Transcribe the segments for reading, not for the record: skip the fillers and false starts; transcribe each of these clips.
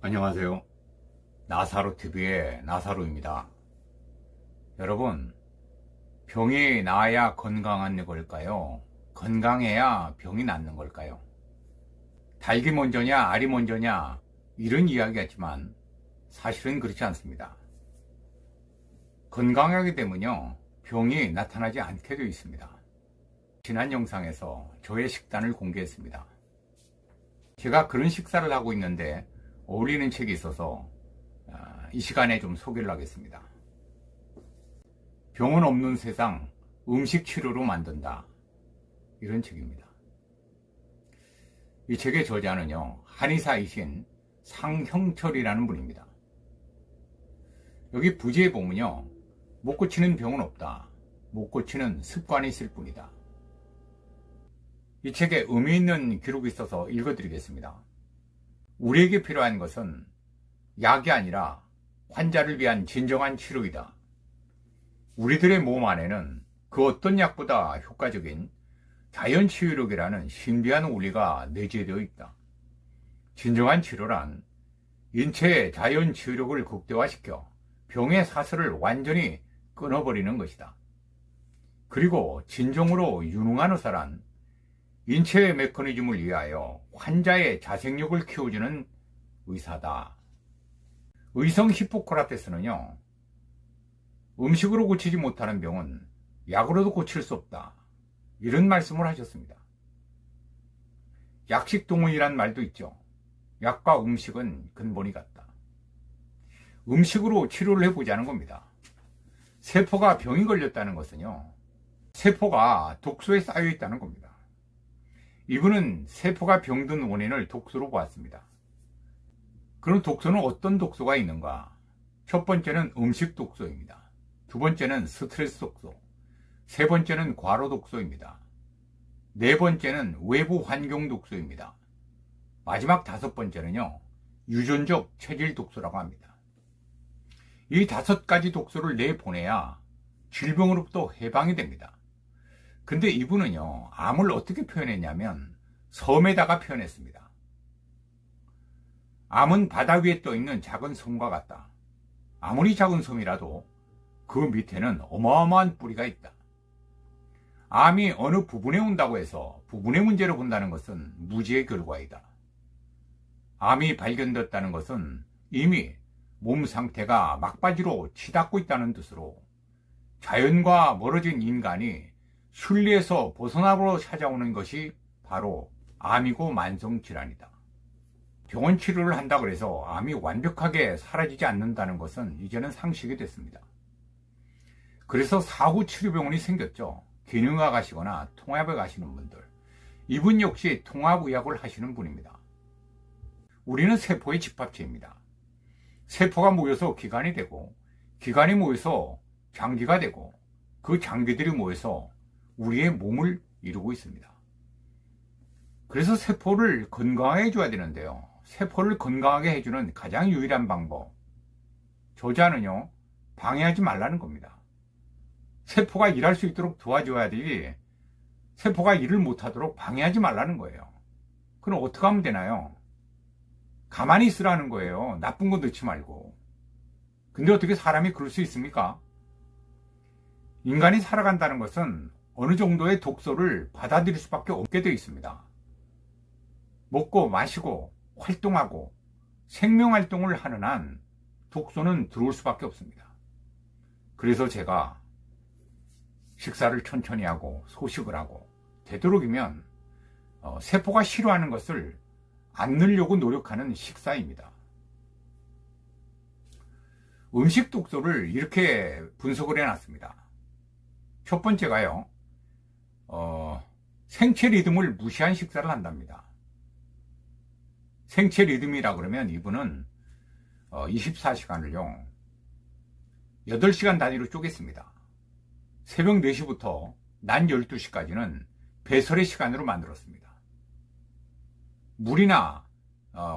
안녕하세요. 나사로TV의 나사로입니다. 여러분, 병이 나아야 건강한 걸까요? 건강해야 병이 낫는 걸까요? 닭이 먼저냐, 알이 먼저냐, 이런 이야기였지만 사실은 그렇지 않습니다. 건강하게 되면요, 병이 나타나지 않게 되어 있습니다. 지난 영상에서 저의 식단을 공개했습니다. 제가 그런 식사를 하고 있는데 어울리는 책이 있어서 이 시간에 좀 소개를 하겠습니다. 병은 없는 세상, 음식 치료로 만든다. 이런 책입니다. 이 책의 저자는요, 한의사이신 상형철이라는 분입니다. 여기 부제에 보면요, 못 고치는 병은 없다. 못 고치는 습관이 있을 뿐이다. 이 책에 의미 있는 기록이 있어서 읽어드리겠습니다. 우리에게 필요한 것은 약이 아니라 환자를 위한 진정한 치료이다. 우리들의 몸 안에는 그 어떤 약보다 효과적인 자연치유력이라는 신비한 원리가 내재되어 있다. 진정한 치료란 인체의 자연치유력을 극대화시켜 병의 사슬을 완전히 끊어버리는 것이다. 그리고 진정으로 유능한 의사란 인체의 메커니즘을 이해하여 환자의 자생력을 키워주는 의사다. 의성 히포크라테스는요, 음식으로 고치지 못하는 병은 약으로도 고칠 수 없다. 이런 말씀을 하셨습니다. 약식동의란 말도 있죠. 약과 음식은 근본이 같다. 음식으로 치료를 해보자는 겁니다. 세포가 병이 걸렸다는 것은요, 세포가 독소에 쌓여 있다는 겁니다. 이분은 세포가 병든 원인을 독소로 보았습니다. 그럼 독소는 어떤 독소가 있는가? 첫 번째는 음식 독소입니다. 두 번째는 스트레스 독소. 세 번째는 과로 독소입니다. 네 번째는 외부 환경 독소입니다. 마지막 다섯 번째는요, 유전적 체질 독소라고 합니다. 이 5가지 독소를 내보내야 질병으로부터 해방이 됩니다. 근데 이분은요, 암을 어떻게 표현했냐면 섬에다가 표현했습니다. 암은 바다 위에 떠있는 작은 섬과 같다. 아무리 작은 섬이라도 그 밑에는 어마어마한 뿌리가 있다. 암이 어느 부분에 온다고 해서 부분의 문제로 본다는 것은 무지의 결과이다. 암이 발견됐다는 것은 이미 몸 상태가 막바지로 치닫고 있다는 뜻으로 자연과 멀어진 인간이 순리에서 벗어나고 찾아오는 것이 바로 암이고 만성질환이다. 병원 치료를 한다고 해서 암이 완벽하게 사라지지 않는다는 것은 이제는 상식이 됐습니다. 그래서 사후 치료병원이 생겼죠. 기능과 가시거나 통합에 가시는 분들. 이분 역시 통합의학을 하시는 분입니다. 우리는 세포의 집합체입니다. 세포가 모여서 기관이 되고, 기관이 모여서 장기가 되고, 그 장기들이 모여서 우리의 몸을 이루고 있습니다. 그래서 세포를 건강하게 해줘야 되는데요. 세포를 건강하게 해주는 가장 유일한 방법, 저자는요, 방해하지 말라는 겁니다. 세포가 일할 수 있도록 도와줘야지, 세포가 일을 못하도록 방해하지 말라는 거예요. 그럼 어떻게 하면 되나요? 가만히 있으라는 거예요. 나쁜 거 넣지 말고. 근데 어떻게 사람이 그럴 수 있습니까? 인간이 살아간다는 것은 어느 정도의 독소를 받아들일 수밖에 없게 되어 있습니다. 먹고 마시고 활동하고 생명활동을 하는 한 독소는 들어올 수밖에 없습니다. 그래서 제가 식사를 천천히 하고 소식을 하고 되도록이면 세포가 싫어하는 것을 안 넣으려고 노력하는 식사입니다. 음식 독소를 이렇게 분석을 해놨습니다. 첫 번째가요, 생체 리듬을 무시한 식사를 한답니다. 생체 리듬이라 그러면 이분은 24시간을요 8시간 단위로 쪼갰습니다. 새벽 4시부터 낮 12시까지는 배설의 시간으로 만들었습니다. 물이나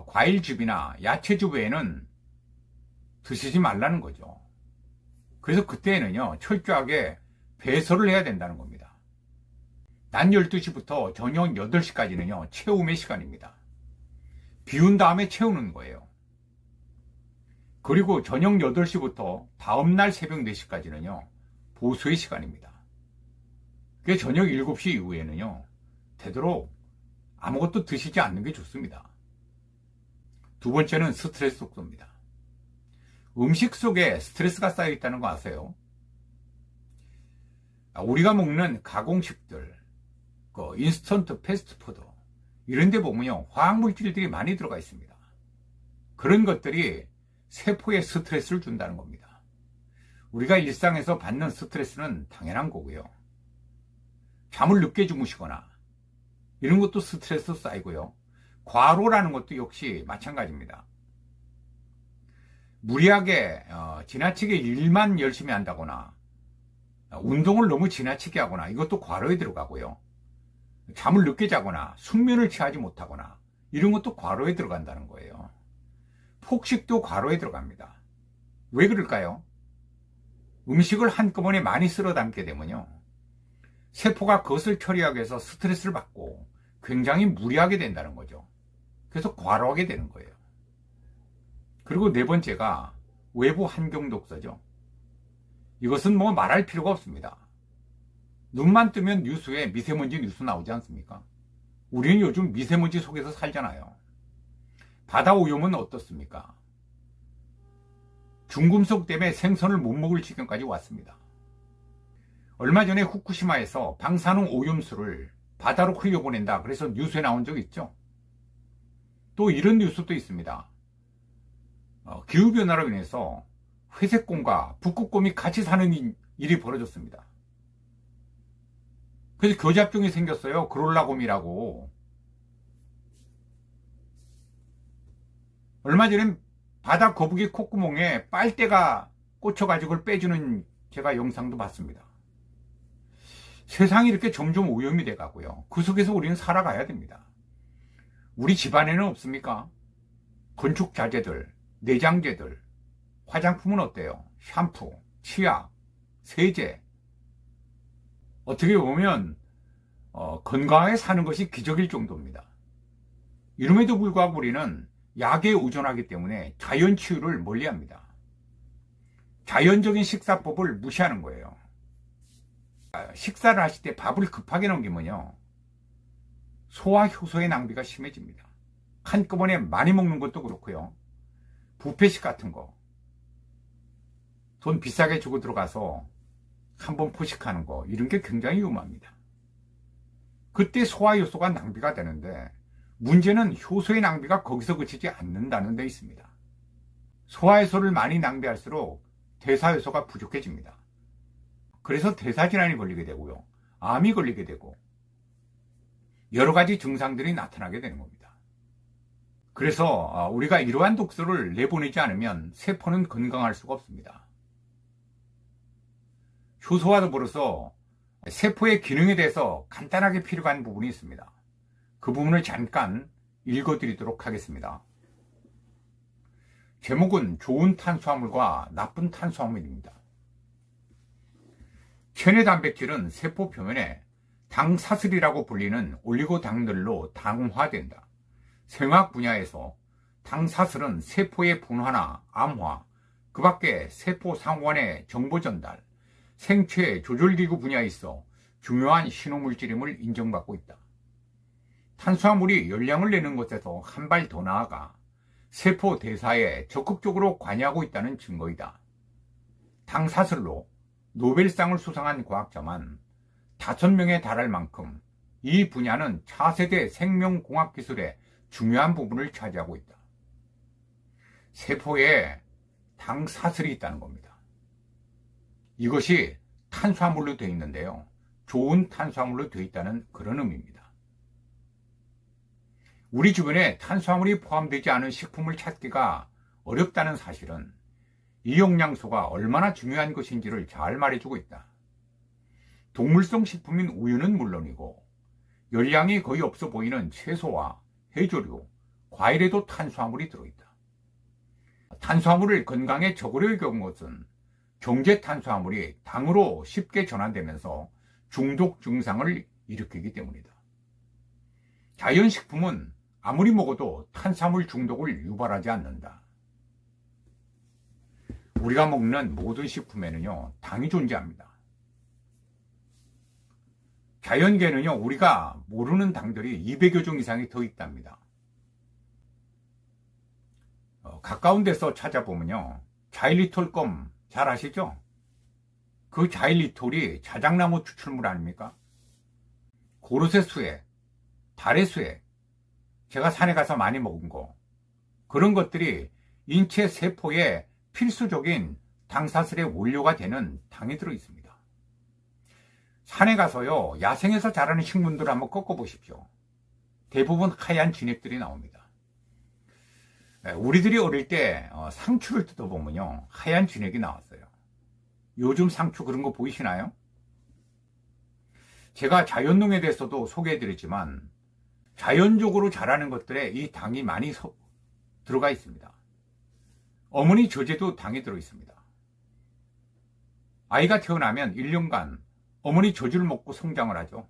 과일즙이나 야채즙 외에는 드시지 말라는 거죠. 그래서 그때는요, 철저하게 배설을 해야 된다는 겁니다. 낮 12시부터 저녁 8시까지는요, 채움의 시간입니다. 비운 다음에 채우는 거예요. 그리고 저녁 8시부터 다음날 새벽 4시까지는요, 보수의 시간입니다. 그 저녁 7시 이후에는요, 되도록 아무것도 드시지 않는 게 좋습니다. 두 번째는 스트레스 속도입니다. 음식 속에 스트레스가 쌓여 있다는 거 아세요? 우리가 먹는 가공식들, 인스턴트 패스트푸드, 이런 데 보면요, 화학물질들이 많이 들어가 있습니다. 그런 것들이 세포에 스트레스를 준다는 겁니다. 우리가 일상에서 받는 스트레스는 당연한 거고요. 잠을 늦게 주무시거나 이런 것도 스트레스 쌓이고요. 과로라는 것도 역시 마찬가지입니다. 무리하게 지나치게 일만 열심히 한다거나 운동을 너무 지나치게 하거나 이것도 과로에 들어가고요. 잠을 늦게 자거나 숙면을 취하지 못하거나 이런 것도 과로에 들어간다는 거예요. 폭식도 과로에 들어갑니다. 왜 그럴까요? 음식을 한꺼번에 많이 쓸어 담게 되면요, 세포가 그것을 처리하기 위해서 스트레스를 받고 굉장히 무리하게 된다는 거죠. 그래서 과로하게 되는 거예요. 그리고 네 번째가 외부 환경 독서죠. 이것은 뭐 말할 필요가 없습니다. 눈만 뜨면 뉴스에 미세먼지 뉴스 나오지 않습니까? 우리는 요즘 미세먼지 속에서 살잖아요. 바다 오염은 어떻습니까? 중금속 때문에 생선을 못 먹을 지경까지 왔습니다. 얼마 전에 후쿠시마에서 방사능 오염수를 바다로 흘려보낸다, 그래서 뉴스에 나온 적 있죠. 또 이런 뉴스도 있습니다. 기후변화로 인해서 회색곰과 북극곰이 같이 사는 일이 벌어졌습니다. 그래서 교잡종이 생겼어요. 그롤라곰이라고. 얼마 전엔 바다 거북이 콧구멍에 빨대가 꽂혀가지고 그걸 빼주는 제가 영상도 봤습니다. 세상이 이렇게 점점 오염이 돼가고요. 그 속에서 우리는 살아가야 됩니다. 우리 집안에는 없습니까? 건축 자재들, 내장재들, 화장품은 어때요? 샴푸, 치약, 세제. 어떻게 보면 건강하게 사는 것이 기적일 정도입니다. 이름에도 불구하고 우리는 약에 의존하기 때문에 자연 치유를 멀리합니다. 자연적인 식사법을 무시하는 거예요. 식사를 하실 때 밥을 급하게 넘기면요, 소화 효소의 낭비가 심해집니다. 한꺼번에 많이 먹는 것도 그렇고요. 뷔페식 같은 거, 돈 비싸게 주고 들어가서 한번 포식하는 거, 이런 게 굉장히 위험합니다. 그때 소화 효소가 낭비가 되는데, 문제는 효소의 낭비가 거기서 그치지 않는다는 데 있습니다. 소화 효소를 많이 낭비할수록 대사 효소가 부족해집니다. 그래서 대사질환이 걸리게 되고요, 암이 걸리게 되고 여러 가지 증상들이 나타나게 되는 겁니다. 그래서 우리가 이러한 독소를 내보내지 않으면 세포는 건강할 수가 없습니다. 효소와 더불어서 세포의 기능에 대해서 간단하게 필요한 부분이 있습니다. 그 부분을 잠깐 읽어드리도록 하겠습니다. 제목은 좋은 탄수화물과 나쁜 탄수화물입니다. 체내 단백질은 세포 표면에 당사슬이라고 불리는 올리고당들로 당화된다. 생화학 분야에서 당사슬은 세포의 분화나 암화, 그 밖에 세포 상관의 정보 전달, 생체 조절기구 분야에 있어 중요한 신호물질임을 인정받고 있다. 탄수화물이 열량을 내는 것에서 한 발 더 나아가 세포 대사에 적극적으로 관여하고 있다는 증거이다. 당사슬로 노벨상을 수상한 과학자만 5명에 달할 만큼 이 분야는 차세대 생명공학 기술의 중요한 부분을 차지하고 있다. 세포에 당사슬이 있다는 겁니다. 이것이 탄수화물로 되어 있는데요, 좋은 탄수화물로 되어 있다는 그런 의미입니다. 우리 주변에 탄수화물이 포함되지 않은 식품을 찾기가 어렵다는 사실은 이 영양소가 얼마나 중요한 것인지를 잘 말해주고 있다. 동물성 식품인 우유는 물론이고 열량이 거의 없어 보이는 채소와 해조류, 과일에도 탄수화물이 들어있다. 탄수화물을 건강에 적으려 여긴 것은 정제 탄수화물이 당으로 쉽게 전환되면서 중독 증상을 일으키기 때문이다. 자연식품은 아무리 먹어도 탄수화물 중독을 유발하지 않는다. 우리가 먹는 모든 식품에는요, 당이 존재합니다. 자연계는요, 우리가 모르는 당들이 200여 종 이상이 더 있답니다. 가까운 데서 찾아보면요, 자일리톨껌 잘 아시죠? 그 자일리톨이 자작나무 추출물 아닙니까? 고르쇠 수액, 달의 수액, 제가 산에 가서 많이 먹은 거, 그런 것들이 인체 세포에 필수적인 당사슬의 원료가 되는 당이 들어있습니다. 산에 가서요, 야생에서 자라는 식물들 한번 꺾어보십시오. 대부분 하얀 진액들이 나옵니다. 우리들이 어릴 때 상추를 뜯어보면요, 하얀 진액이 나왔어요. 요즘 상추 그런 거 보이시나요? 제가 자연농에 대해서도 소개해드렸지만 자연적으로 자라는 것들에 이 당이 많이 들어가 있습니다. 어머니 젖에도 당이 들어있습니다. 아이가 태어나면 1년간 어머니 젖을 먹고 성장을 하죠.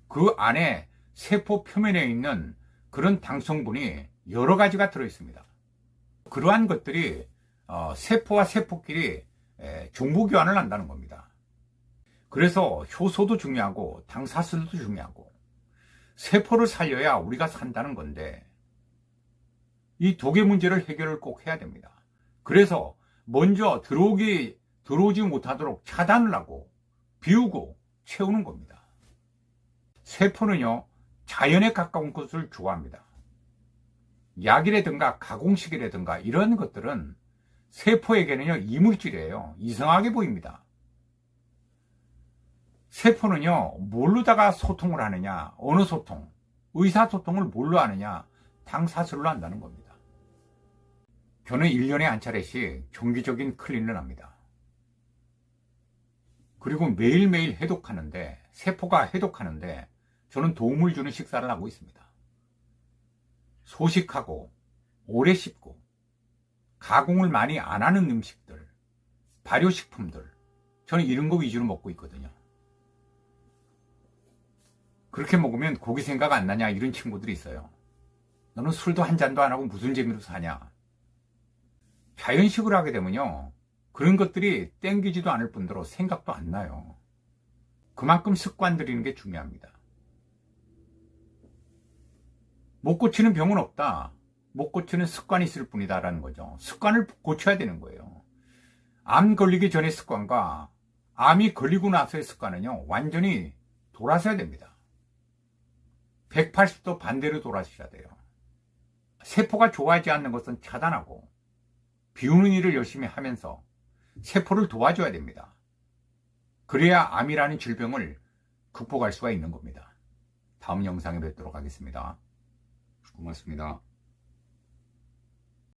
그 안에 세포 표면에 있는 그런 당 성분이 여러 가지가 들어있습니다. 그러한 것들이 세포와 세포끼리 정보 교환을 한다는 겁니다. 그래서 효소도 중요하고 당사슬도 중요하고 세포를 살려야 우리가 산다는 건데 이 독의 문제를 해결을 꼭 해야 됩니다. 그래서 먼저 들어오지 못하도록 차단을 하고 비우고 채우는 겁니다. 세포는요, 자연에 가까운 것을 좋아합니다. 약이라든가 가공식이라든가 이런 것들은 세포에게는요, 이물질이에요. 이상하게 보입니다. 세포는요, 뭘로다가 소통을 하느냐, 어느 소통, 의사소통을 뭘로 하느냐, 당사슬로 한다는 겁니다. 저는 1년에 한 차례씩 정기적인 클린을 합니다. 그리고 매일매일 해독하는데, 세포가 해독하는데 저는 도움을 주는 식사를 하고 있습니다. 소식하고 오래 씹고 가공을 많이 안 하는 음식들, 발효식품들, 저는 이런 거 위주로 먹고 있거든요. 그렇게 먹으면 고기 생각 안 나냐 이런 친구들이 있어요. 너는 술도 한 잔도 안 하고 무슨 재미로 사냐. 자연식으로 하게 되면요, 그런 것들이 땡기지도 않을 뿐더러 생각도 안 나요. 그만큼 습관 들이는 게 중요합니다. 못 고치는 병은 없다. 못 고치는 습관이 있을 뿐이다 라는 거죠. 습관을 고쳐야 되는 거예요. 암 걸리기 전의 습관과 암이 걸리고 나서의 습관은요, 완전히 돌아서야 됩니다. 180도 반대로 돌아서야 돼요. 세포가 좋아하지 않는 것은 차단하고 비우는 일을 열심히 하면서 세포를 도와줘야 됩니다. 그래야 암이라는 질병을 극복할 수가 있는 겁니다. 다음 영상에 뵙도록 하겠습니다. 고맙습니다.